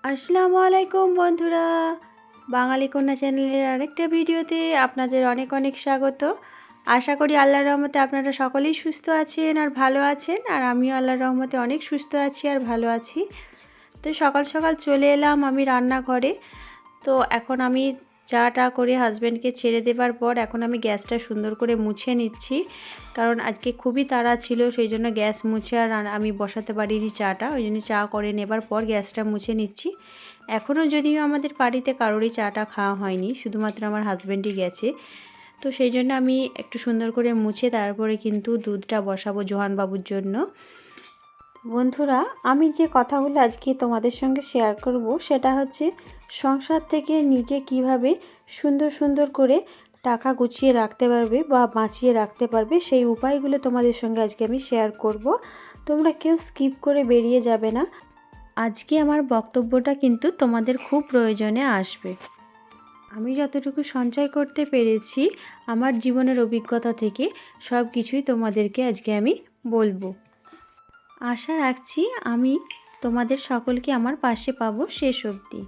আসসালামু আলাইকুম বন্ধুরা, বাঙালি কন্যা চ্যানেলের আরেকটা ভিডিওতে আপনাদের অনেক অনেক স্বাগত। আশা করি আল্লাহর রহমতে আপনারা সকলেই সুস্থ আছেন আর ভালো আছেন, আর আমিও আল্লাহর রহমতে অনেক সুস্থ আছি আর ভালো আছি। তো সকাল সকাল চলে এলাম আমি রান্নাঘরে। তো এখন আমি চাটা করে হাজব্যান্ডকে ছেড়ে দেবার পর এখন আমি গ্যাসটা সুন্দর করে মুছে নিচ্ছি, কারণ আজকে খুবই তাড়া ছিল, সেই জন্য গ্যাস মুছে আর আমি বসাতে পারিনি চাটা, ওই জন্য চা করে নেবার পর গ্যাসটা মুছে নিচ্ছি। এখনও যদিও আমাদের বাড়িতে কারোরই চাটা খাওয়া হয়নি, শুধুমাত্র আমার হাজব্যান্ডই গেছে। তো সেই জন্য আমি একটু সুন্দর করে মুছে তারপরে কিন্তু দুধটা বসাবো জোহানবাবুর জন্য। বন্ধুরা, আমি যে কথাগুলো আজকে তোমাদের সঙ্গে শেয়ার করব সেটা হচ্ছে সংসার থেকে নিজে কিভাবে সুন্দর সুন্দর করে টাকা গুছিয়ে রাখতে পারবে বা বাঁচিয়ে রাখতে পারবে, সেই উপায়গুলো তোমাদের সঙ্গে আজকে আমি শেয়ার করব। তোমরা কেউ স্কিপ করে বেরিয়ে যাবে না। আজকে আমার বক্তব্যটা কিন্তু তোমাদের খুব প্রয়োজনে আসবে। আমি যতটুকু সঞ্চয় করতে পেরেছি আমার জীবনের অভিজ্ঞতা থেকে সব কিছুই তোমাদেরকে আজকে আমি বলবো। আশা রাখছি আমি তোমাদের সকলকে আমার পাশে পাবো শেষ অবধি।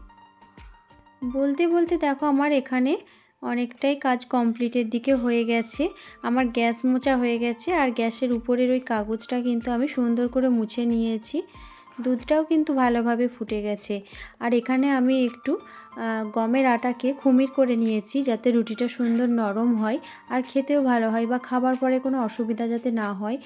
বলতে বলতে দেখো আমার এখানে অনেকটাই কাজ কমপ্লিটের দিকে হয়ে গেছে। আমার গ্যাস মোছা হয়ে গেছে, আর গ্যাসের উপরের ওই কাগজটা কিন্তু আমি সুন্দর করে মুছে নিয়েছি। দুধটাও কিন্তু ভালোভাবে ফুটে গেছে। আর এখানে আমি একটু গমের আটাকে খুমির করে নিয়েছি, যাতে রুটিটা সুন্দর নরম হয় আর খেতেও ভালো হয়, বা খাবার পরে কোনো অসুবিধা যাতে না হয়,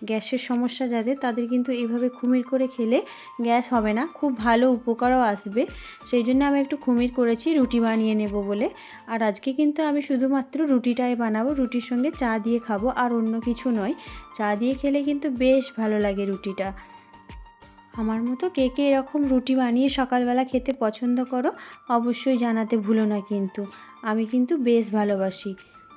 গ্যাসের সমস্যা যাদের, তাদের কিন্তু এইভাবে খুমির করে খেলে গ্যাস হবে না, খুব ভালো উপকারও আসবে। সেই জন্য আমি একটু খুমির করেছি রুটি বানিয়ে নেব বলে। আর আজকে কিন্তু আমি শুধুমাত্র রুটিটাই বানাবো, রুটির সঙ্গে চা দিয়ে খাবো, আর অন্য কিছু নয়। চা দিয়ে খেলে কিন্তু বেশ ভালো লাগে রুটিটা। আমার মতো কে কে এরকম রুটি বানিয়ে সকালবেলা খেতে পছন্দ করো অবশ্যই জানাতে ভুলো না, কিন্তু আমি কিন্তু বেশ ভালোবাসি।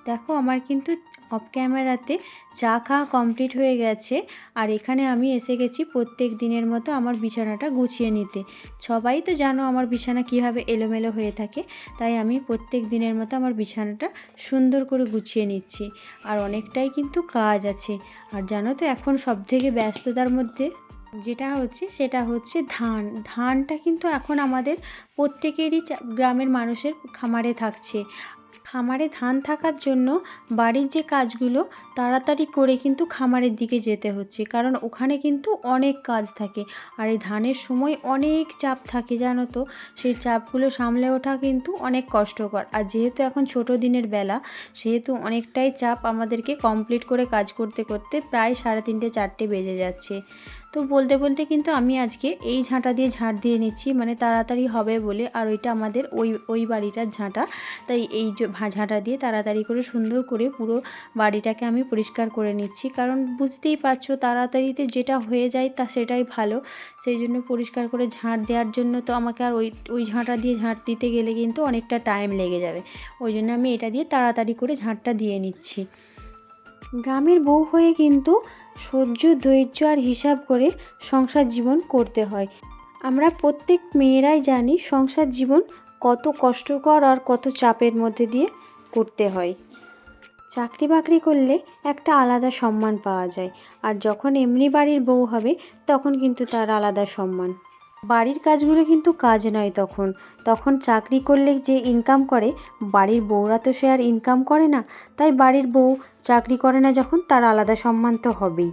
দেখো আমার কিন্তু অফ ক্যামেরাতে চা খাওয়া কমপ্লিট হয়ে গেছে, আর এখানে আমি এসে গেছি প্রত্যেক দিনের মতো আমার বিছানাটা গুছিয়ে নিতে। সবাই তো জানো আমার বিছানা কিভাবে এলোমেলো হয়ে থাকে, তাই আমি প্রত্যেক দিনের মতো আমার বিছানাটা সুন্দর করে গুছিয়ে নিচ্ছি। আর অনেকটাই কিন্তু কাজ আছে। আর জানো তো এখন সবথেকে ব্যস্ততার মধ্যে যেটা হচ্ছে সেটা হচ্ছে ধানটা কিন্তু এখন আমাদের প্রত্যেকেরই গ্রামের মানুষের খামারে থাকছে। খামারে ধান থাকার জন্য বাড়ির যে কাজগুলো তাড়াতাড়ি করে কিন্তু খামারের দিকে যেতে হচ্ছে, কারণ ওখানে কিন্তু অনেক কাজ থাকে। আর এই ধানের সময় অনেক চাপ থাকে জানো তো, সেই চাপগুলো সামলে ওঠা কিন্তু অনেক কষ্টকর। আর যেহেতু এখন ছোট দিনের বেলা, সেহেতু অনেকটাই চাপ, আমাদেরকে কমপ্লিট করে কাজ করতে করতে প্রায় 3:30 4টে বেজে যাচ্ছে। তো বলতে বলতে কিন্তু আমি আজকে এই ঝাঁটা দিয়ে ঝাঁট দিয়ে নিচ্ছি, মানে তাড়াতাড়ি হবে বলে। আর ওইটা আমাদের ওই বাড়িটার ঝাঁটা, তাই এই ঝাঁটা দিয়ে তাড়াতাড়ি করে সুন্দর করে পুরো বাড়িটাকে আমি পরিষ্কার করে নিচ্ছি, কারণ বুঝতেই পারছো তাড়াতাড়িতে যেটা হয়ে যায় তা সেটাই ভালো। সেই জন্য পরিষ্কার করে ঝাঁট দেওয়ার জন্য তো আমাকে আর ওই ঝাঁটা দিয়ে ঝাঁট দিতে গেলে কিন্তু অনেকটা টাইম লেগে যাবে, ওই জন্য আমি এটা দিয়ে তাড়াতাড়ি করে ঝাঁটটা দিয়ে নিচ্ছি। গ্রামের বউ হয়ে কিন্তু সহ্য ধৈর্য আর হিসাব করে সংসার জীবন করতে হয়। আমরা প্রত্যেক মেয়েরাই জানি সংসার জীবন কত কষ্টকর আর কত চাপের মধ্যে দিয়ে করতে হয়। চাকরি বাকরি করলে একটা আলাদা সম্মান পাওয়া যায়, আর যখন এমনি বাড়ির বউ হবে তখন কিন্তু তার আলাদা সম্মান। বাড়ির কাজগুলো কিন্তু কাজ নয়, তখন তখন চাকরি করলে যে ইনকাম করে, বাড়ির বউরা তো সে আর ইনকাম করে না, তাই বাড়ির বউ চাকরি করে না যখন, তার আলাদা সম্মান তো হবেই।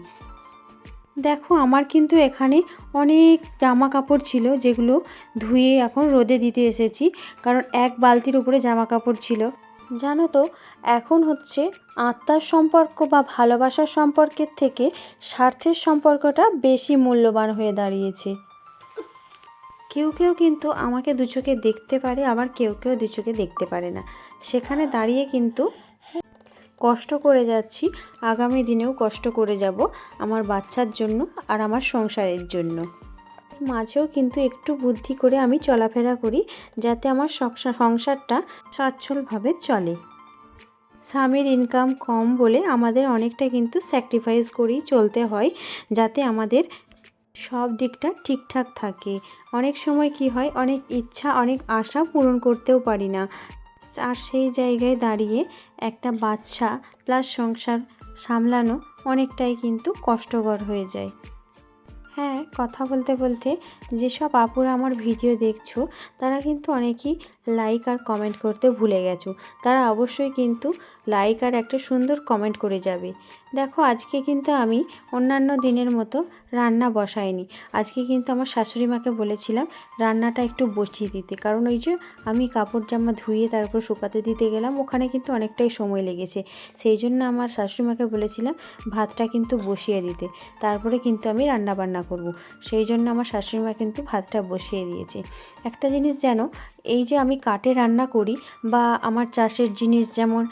দেখো আমার কিন্তু এখানে অনেক জামা কাপড় ছিল, যেগুলো ধুয়ে এখন রোদে দিতে এসেছি, কারণ এক বালতির উপরে জামা কাপড় ছিল। জানো তো, এখন হচ্ছে আত্মার সম্পর্ক বা ভালোবাসার সম্পর্কের থেকে স্বার্থের সম্পর্কটা বেশি মূল্যবান হয়ে দাঁড়িয়েছে। কেউ কেউ কিন্তু আমাকে দু চোখে দেখতে পারে, আবার কেউ কেউ দু চোখে দেখতে পারে না। সেখানে দাঁড়িয়ে কিন্তু কষ্ট করে যাচ্ছি, আগামী দিনেও কষ্ট করে যাব আমার বাচ্চার জন্য আর আমার সংসারের জন্য। মাঝেও কিন্তু একটু বুদ্ধি করে আমি চলাফেরা করি, যাতে আমার সংসারটা সচ্ছলভাবে চলে। স্বামীর ইনকাম কম বলে আমাদের অনেকটা কিন্তু স্যাক্রিফাইস করেই চলতে হয়, যাতে আমাদের সব দিকটা ঠিকঠাক থাকে। অনেক সময় কি হয়, অনেক ইচ্ছা অনেক আশা পূরণ করতেও পারি না, আর সেই জায়গায় দাঁড়িয়ে একটা বাচ্চা প্লাস সংসার সামলানো অনেকটাই কিন্তু কষ্টকর হয়ে যায়। হ্যাঁ, কথা বলতে বলতে যেসব আপুরা আমার ভিডিও দেখছো তারা কিন্তু অনেকেই লাইক আর কমেন্ট করতে ভুলে গেছো। তারা অবশ্যই কিন্তু লাইক আর একটা সুন্দর কমেন্ট করে যাবে। দেখো, আজকে কিন্তু আমি অন্যান্য দিনের মতো রান্না বসাইনি। আজকে কিন্তু আমার শাশুড়ি মাকে বলেছিলাম রান্নাটা একটু বসিয়ে দিতে, কারণ ওই যে আমি কাপড় জামা ধুয়ে তারপর শুকাতে দিতে গেলাম, ওখানে কিন্তু অনেকটাই সময় লেগেছে। সেই জন্য আমার শাশুড়ি মাকে বলেছিলাম ভাতটা কিন্তু বসিয়ে দিতে, তারপরে কিন্তু আমি রান্না বান্না করব। সেই জন্য আমার শাশুড়ি মা কিন্তু ভাতটা বসিয়ে দিয়েছে। একটা জিনিস জানো, এই যে আমি কাঠে রান্না করি বা আমার চাষের জিনিস যেমন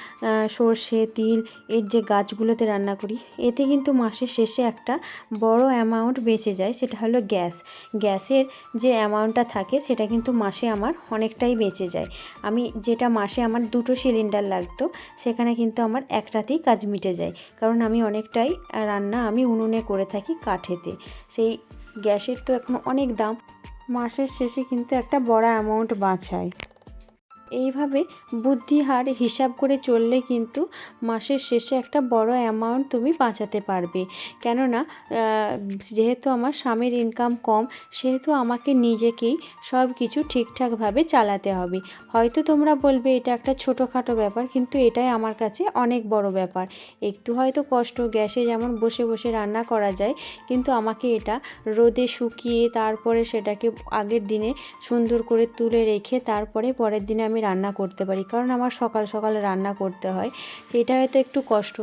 সর্ষে, তিল, এর যে গাছগুলোতে রান্না করি, এতে কিন্তু মাসের শেষে একটা বড় অ্যামাউন্ট বেঁচে যায়। সেটা হলো গ্যাসের যে অ্যামাউন্টটা থাকে সেটা কিন্তু মাসে আমার অনেকটাই বেঁচে যায়। আমি যেটা মাসে আমার 2টো সিলিন্ডার লাগতো, সেখানে কিন্তু আমার একটাতেই কাজ মিটে যায়, কারণ আমি অনেকটাই রান্না আমি উনুনে করে থাকি কাঠেতে। সেই গ্যাসের তো এখন অনেক দাম, মাসের শেষে কিন্তু একটা বড় অ্যামাউন্ট বাঁচায়। এইভাবে বুদ্ধিহার হিসাব করে চললে কিন্তু মাসের শেষে একটা বড় অ্যামাউন্ট তুমি বাঁচাতে পারবে। কেননা যেহেতু আমার স্বামীর ইনকাম কম, সেহেতু আমাকে নিজেকেই সব কিছু ঠিকঠাকভাবে চালাতে হবে। হয়তো তোমরা বলবে এটা একটা ছোটোখাটো ব্যাপার, কিন্তু এটাই আমার কাছে অনেক বড় ব্যাপার। একটু হয়তো কষ্ট, গ্যাসে যেমন বসে বসে রান্না করা যায়, কিন্তু আমাকে এটা রোদে শুকিয়ে তারপরে সেটাকে আগের দিনে সুন্দর করে তুলে রেখে তারপরে পরের দিনে আমি রান্না করতে পারি, কারণ আমার সকাল সকাল রান্না করতে হয়। এটা হয়তো একটু কষ্ট,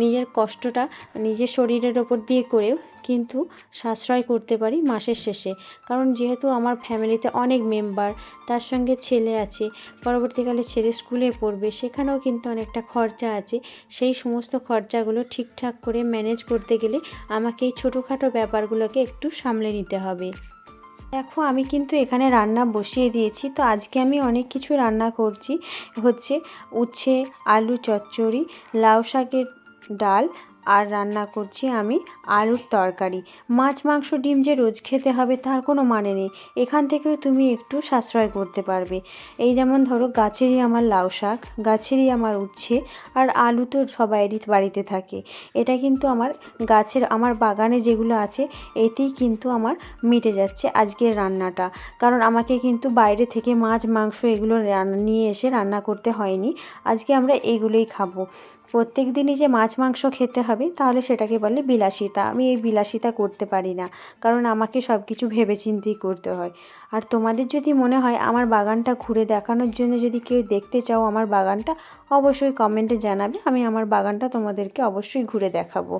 নিজের কষ্টটা নিজের শরীরের ওপর দিয়ে করেও কিন্তু সাশ্রয় করতে পারি মাসের শেষে। কারণ যেহেতু আমার ফ্যামিলিতে অনেক মেম্বার, তার সঙ্গে ছেলে আছে, পরবর্তীকালে ছেলে স্কুলে পড়বে, সেখানেও কিন্তু অনেকটা খরচা আছে। সেই সমস্ত খরচাগুলো ঠিকঠাক করে ম্যানেজ করতে গেলে আমাকে এই ছোটোখাটো ব্যাপারগুলোকে একটু সামলে নিতে হবে। দেখো, আমি কিন্তু এখানে রান্না বসিয়ে দিয়েছি। তো আজকে আমি অনেক কিছু রান্না করছি। হচ্ছে উচ্ছে আলু চচ্চড়ি, লাউ শাকের ডাল, আর রান্না করছি আমি আলুর তরকারি। মাছ মাংস ডিম যে রোজ খেতে হবে তার কোনো মানে নেই, এখান থেকেও তুমি একটু সাশ্রয় করতে পারবে। এই যেমন ধরো, গাছেরই আমার লাউ শাক, গাছেরই আমার উচ্ছে, আর আলু তো সবাইয়েরই বাড়িতে থাকে। এটা কিন্তু আমার গাছের, আমার বাগানে যেগুলো আছে এতেই কিন্তু আমার মিটে যাচ্ছে আজকের রান্নাটা। কারণ আমাকে কিন্তু বাইরে থেকে মাছ মাংস এগুলো নিয়ে এসে রান্না করতে হয়নি। আজকে আমরা এইগুলোই খাবো। প্রত্যেক দিনই যে মাছ মাংস খেতে হবে তাহলে সেটাকে বলে বিলাসিতা। আমি এই বিলাসিতা করতে পারি না, কারণ আমাকে সব কিছু ভেবেচিন্তেই করতে হয়। আর তোমাদের যদি মনে হয় আমার বাগানটা ঘুরে দেখানোর জন্য, যদি কেউ দেখতে চাও আমার বাগানটা, অবশ্যই কমেন্টে জানাবে, আমি আমার বাগানটা তোমাদেরকে অবশ্যই ঘুরে দেখাবো।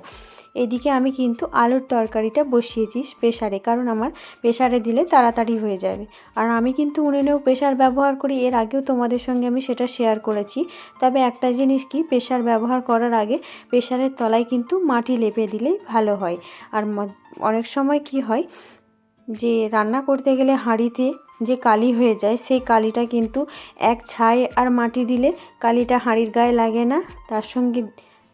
এদিকে আমি কিন্তু আলুর তরকারিটা বসিয়েছি প্রেসারে, কারণ আমার প্রেসারে দিলে তাড়াতাড়ি হয়ে যাবে। আর আমি কিন্তু উনুনেও প্রেসার ব্যবহার করি, এর আগেও তোমাদের সঙ্গে আমি সেটা শেয়ার করেছি। তবে একটা জিনিস কি, প্রেসার ব্যবহার করার আগে প্রেসারের তলায় কিন্তু মাটি লেপে দিলেই ভালো হয়। আর অনেক সময় কি হয় যে রান্না করতে গেলে হাঁড়িতে যে কালি হয়ে যায়, সেই কালিটা কিন্তু এক ছাই আর মাটি দিলে কালিটা হাঁড়ির গায়ে লাগে না, তার সঙ্গে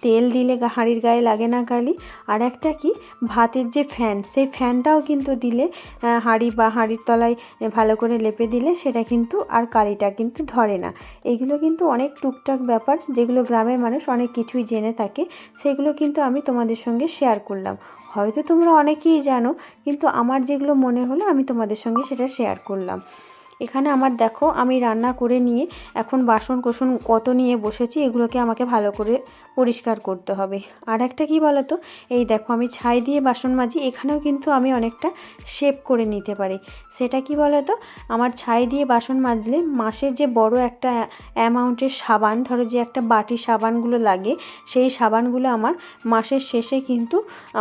তেল দিলে হাঁড়ির গায়ে লাগে না কালি। আর একটা কি, ভাতের যে ফ্যান, সেই ফ্যানটাও কিন্তু দিলে হাঁড়ি বা হাঁড়ির তলায় ভালো করে লেপে দিলে সেটা কিন্তু আর কালিটা কিন্তু ধরে না। এগুলো কিন্তু অনেক টুকটাক ব্যাপার, যেগুলো গ্রামের মানুষ অনেক কিছুই জেনে থাকে, সেগুলো কিন্তু আমি তোমাদের সঙ্গে শেয়ার করলাম। হয়তো তোমরা অনেকেই জানো, কিন্তু আমার যেগুলো মনে হলো আমি তোমাদের সঙ্গে সেটা শেয়ার করলাম। এখানে আমার দেখো, আমি রান্না করে নিয়ে এখন বাসন কোসন কত নিয়ে বসেছি, এগুলোকে আমাকে ভালো করে পরিষ্কার করতে হবে। আর একটা কী বলো তো, এই দেখো আমি ছাই দিয়ে বাসন মাজি, এখানেও কিন্তু আমি অনেকটা সেভ করে নিতে পারি। সেটা কি বলো তো, আমার ছাই দিয়ে বাসন মাজলে মাসের যে বড় একটা অ্যামাউন্টের সাবান, ধরো যে একটা বাটি সাবানগুলো লাগে, সেই সাবানগুলো আমার মাসের শেষে কিন্তু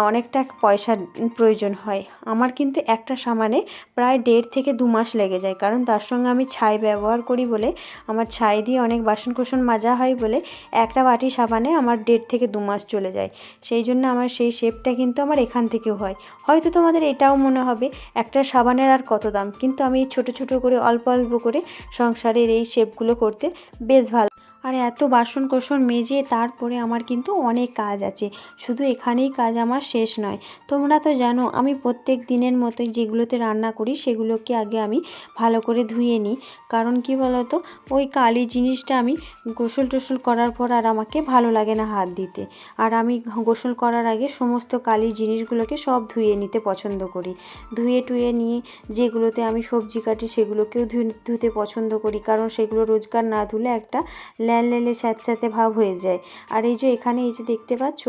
অনেকটা পয়সার প্রয়োজন হয়। আমার কিন্তু একটা সাবানে প্রায় 1.5 থেকে 2 মাস লেগে যায়, কারণ তার সঙ্গে আমি ছাই ব্যবহার করি বলে, আমার ছাই দিয়ে অনেক বাসন কোসন মাজা হয় বলে একটা বাটি সাবানে আমার 1.5 থেকে 2 মাস চলে যায়। সেই জন্য আমার সেই শেপটা কিন্তু আমার এখান থেকেও হয়। হয়তো তোমাদের এটাও মনে হবে একটা সাবানের আর কত দাম, কিন্তু আমি ছোট ছোট করে অল্প অল্প করে সংসারের এই শেপগুলো করতে বেশ ভালো। আর এত বাসন কোসন মেজে তারপরে আমার কিন্তু অনেক কাজ আছে, শুধু এখানেই কাজ আমার শেষ নয়। তোমরা তো জানো আমি প্রত্যেক দিনের মতোই যেগুলোতে রান্না করি সেগুলোকে আগে আমি ভালো করে ধুয়ে নিই। কারণ কি বলো তো, ওই কালি জিনিসটা আমি গোসল টোসল করার পর আর আমাকে ভালো লাগে না হাত দিতে। আর আমি গোসল করার আগে সমস্ত কালি জিনিসগুলোকে সব ধুয়ে নিতে পছন্দ করি। ধুয়ে টুয়ে নিয়ে যেগুলোতে আমি সবজি কাটি সেগুলোকেও ধুতে পছন্দ করি, কারণ সেগুলো রোজকার না ধুলে একটা ল্যালে স্যাঁতস্যাঁতে ভাব হয়ে যায়। আর এই যে এখানে এই যে দেখতে পাচ্ছ,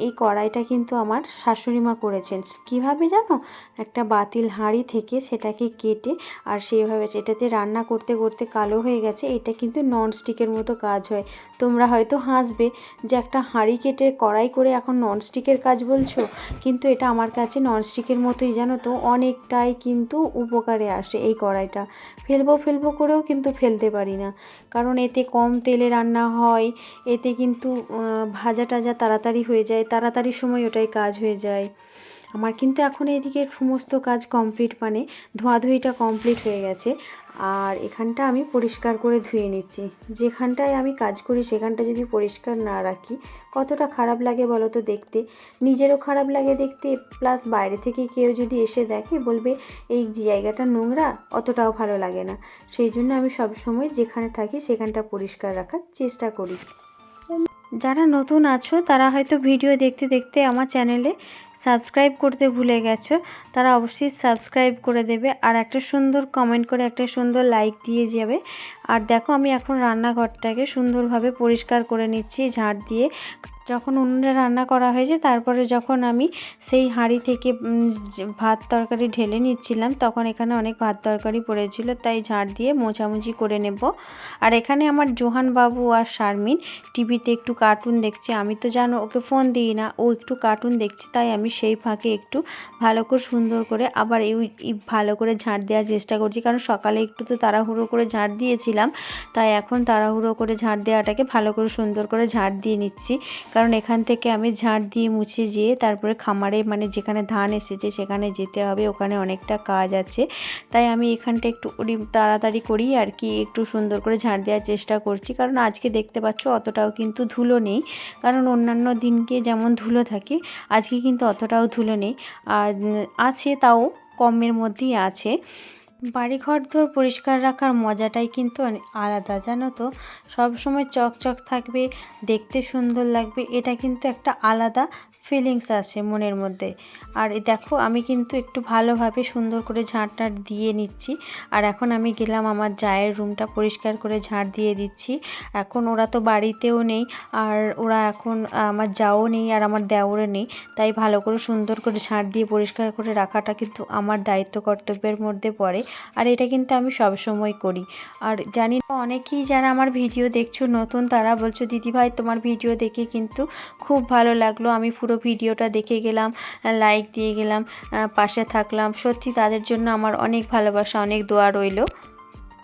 এই কড়াইটা কিন্তু আমার শাশুড়ি মা করেছেন। কীভাবে জানো, একটা বাতিল হাঁড়ি থেকে সেটাকে কেটে আর সেইভাবে এটাতে রান্না করতে করতে কালো হয়ে গেছে। এটা কিন্তু ননস্টিকের মতো কাজ হয়। তোমরা হয়তো হাসবে যে একটা হাঁড়ি কেটে কড়াই করে এখন ননস্টিকের কাজ বলছো, কিন্তু এটা আমার কাছে ননস্টিকের মতোই, জানো তো অনেকটাই কিন্তু উপকারে আসে। এই কড়াইটা ফেলবো করেও কিন্তু ফেলতে পারি না, কারণ এতে কম তেলে রান্না হয়। এতে কিন্তু ভাজা টাজা তাড়াতাড়ি হয়ে যায়, তাড়াতাড়ি সময় ওটাই কাজ হয়ে যায়। আমার কিন্তু এখন এদিকে সমস্ত কাজ কমপ্লিট, মানে ধোয়াধুয়িটা কমপ্লিট হয়ে গেছে। আর এখানটা আমি পরিষ্কার করে ধুয়ে নিচ্ছি। যেখানটায় আমি কাজ করি সেখানটা যদি পরিষ্কার না রাখি কতটা খারাপ লাগে বলো তো দেখতে। নিজেরও খারাপ লাগে দেখতে, প্লাস বাইরে থেকে কেউ যদি এসে দেখে বলবে এই জায়গাটা নোংরা, অতটাও ভালো লাগে না। সেই জন্য আমি সবসময় যেখানে থাকি সেখানটা পরিষ্কার রাখার চেষ্টা করি। যারা নতুন আছো তারা হয়তো ভিডিও দেখতে দেখতে আমার চ্যানেলে সাবস্ক্রাইব করতে ভুলে গেছো, তারা অবশ্যই সাবস্ক্রাইব করে দেবে আর একটা সুন্দর কমেন্ট করে একটা সুন্দর লাইক দিয়ে যাবে। আর দেখো আমি এখন রান্নাঘরটাকে সুন্দরভাবে পরিষ্কার করে নিচ্ছি ঝাড় দিয়ে। যখন উনুনে রান্না করা হয়েছে তারপরে যখন আমি সেই হাঁড়ি থেকে ভাত তরকারি ঢেলে নিচ্ছিলাম, তখন এখানে অনেক ভাত তরকারি পড়েছিল, তাই ঝাড় দিয়ে মোছামুছি করে নেব। আর এখানে আমার জোহান বাবু আর শারমিন টিভিতে একটু কার্টুন দেখছে। আমি তো জানো ওকে ফোন দিই না, ও একটু কার্টুন দেখছে, তাই আমি সেই ফাঁকে একটু ভালো করে সুন্দর করে আবার এই ভালো করে ঝাড় দেওয়ার চেষ্টা করছি। কারণ সকালে একটু তো তাড়াহুড়ো করে ঝাড় দিয়েছিলাম, তাই এখন তাড়াহুড়ো করে ঝাড় দেওয়াটাকে ভালো করে সুন্দর করে ঝাড় দিয়ে নিচ্ছি। কারণ এখান থেকে আমি ঝাড় দিয়ে মুছে যেয়ে তারপরে খামারে, মানে যেখানে ধান এসেছে সেখানে যেতে হবে, ওখানে অনেকটা কাজ আছে। তাই আমি এখানটা একটু তাড়াতাড়ি করি আর কি, একটু সুন্দর করে ঝাড় দেওয়ার চেষ্টা করছি। কারণ আজকে দেখতে পাচ্ছ অতটাও কিন্তু ধুলো নেই, কারণ অন্যান্য দিনকে যেমন ধুলো থাকে আজকে কিন্তু অতটাও ধুলো নেই। আর আছে তাও কমের মধ্যেই আছে। বাড়িঘর দর পরিষ্কার রাখার মজাটাই কিন্তু আলাদা, জানো তো। সবসময় চকচক থাকবে, দেখতে সুন্দর লাগবে, এটা কিন্তু একটা আলাদা ফিলিংস আছে মনের মধ্যে। আর দেখো আমি কিন্তু একটু ভালোভাবে সুন্দর করে ঝাড়টা দিয়ে নিচ্ছি। আর এখন আমি গেলাম আমার জায়ের রুমটা পরিষ্কার করে ঝাড় দিয়ে দিচ্ছি। এখন ওরা তো বাড়িতেও নেই, আর ওরা এখন আমার যাও নেই আর আমার দেওরও নেই, তাই ভালো করে সুন্দর করে ঝাড় দিয়ে পরিষ্কার করে রাখাটা কিন্তু আমার দায়িত্ব কর্তব্যের মধ্যে পড়ে। আর এটা কিন্তু আমি সবসময় করি। আর জানি না অনেকেই যারা আমার ভিডিও দেখছো নতুন, তারা বলছো দিদিভাই তোমার ভিডিও দেখে কিন্তু খুব ভালো লাগলো, আমি পুরো ভিডিওটা দেখে গেলাম, লাইক দিয়ে গেলাম, পাশে থাকলাম। সত্যি তাদের জন্য আমার অনেক ভালোবাসা, অনেক দোয়া রইল।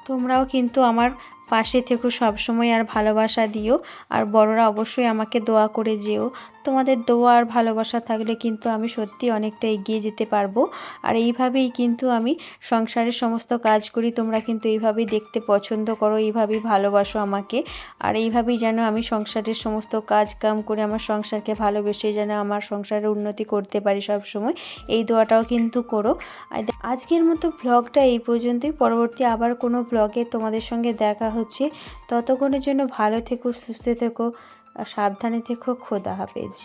তোমরাও কিন্তু আমার পাশে থেকো সবসময় আর ভালোবাসা দিও। আর বড়রা অবশ্যই আমাকে দোয়া করে যেও। তোমাদের দোয়া আর ভালোবাসা থাকলে কিন্তু আমি সত্যি অনেকটা এগিয়ে যেতে পারবো। আর এইভাবেই কিন্তু আমি সংসারের সমস্ত কাজ করি। তোমরা কিন্তু এইভাবেই দেখতে পছন্দ করো, এইভাবেই ভালোবাসো আমাকে। আর এইভাবেই যেন আমি সংসারের সমস্ত কাজ কাম করে আমার সংসারকে ভালোবেসে যেন আমার সংসারের উন্নতি করতে পারি সব সময়, এই দোয়াটাও কিন্তু করো। আজকের মতো ব্লগটা এই পর্যন্তই। পরবর্তী আবার কোনো ব্লগে তোমাদের সঙ্গে দেখা হচ্ছে। ততক্ষণের জন্য ভালো থেকো, সুস্থ থেকো, সাবধানে থেকো। খোদা হাফেজ।